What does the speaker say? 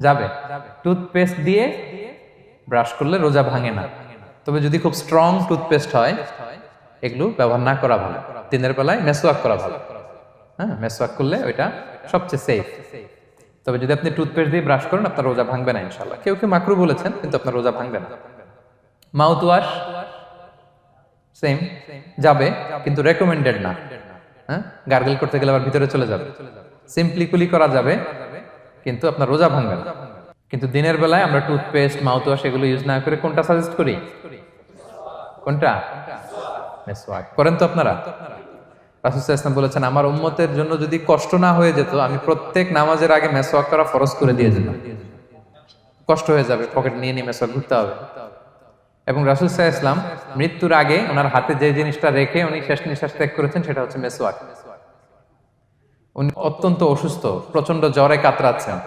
যাবে। টুথপেস্ট দিয়ে ব্রাশ করলে রোজা ভাঙে না, তবে যদি খুব স্ট্রং টুথপেস্ট হয় এগুলো ব্যবহার না করা ভালো। দিনের বেলায় মেসওয়াক করা ভালো। হ্যাঁ, মেসওয়াক করলে ওইটা সবচেয়ে সেফ। তবে যদি আপনি টুথপেস্ট দিয়ে ব্রাশ করেন আপনার রোজা ভাঙবে না ইনশাল্লাহ। কেউ কেউ মাকরু বলেছেন, কিন্তু আপনার রোজা ভাঙবে না। মাউথ ওয়াশ সেম, যাবে, কিন্তু রেকমেন্ডেড না। হ্যাঁ, গার্গল করতে গেলে আবার ভিতরে চলে যাবে। সিম্পলি কুলি করা যাবে, কিন্তু আপনার রোজা ভাঙবে না। কিন্তু দিনের বেলায় আমরা টুথপেস্ট, মাউথ ওয়াশ এগুলো ইউজ না করে কোনটা সাজেস্ট করি? কোনটা? মেসওয়াক করেন তো আপনারা? রাসূল সাল্লাল্লাহু আলাইহি ওয়াসাল্লাম বলেছেন, আমার উম্মতের জন্য যদি কষ্ট না হয়ে যেত আমি প্রত্যেক নামাজের আগে মেসওয়াক করা ফরজ করে দিয়ে যেতাম। কষ্ট হয়ে যাবে, পকেট নিয়ে নিয়ে মেসওয়াক ঘুরতে হবে। এবং রাসূল সাল্লাল্লাহু আলাইহি ওয়াসাল্লাম মৃত্যুর আগে ওনার হাতে যে জিনিসটা রেখে উনি শেষ নিঃশ্বাস ত্যাগ করেছেন সেটা হচ্ছে মেসওয়াক। উনি অত্যন্ত অসুস্থ, প্রচন্ড জ্বরে কাতরাচ্ছেন।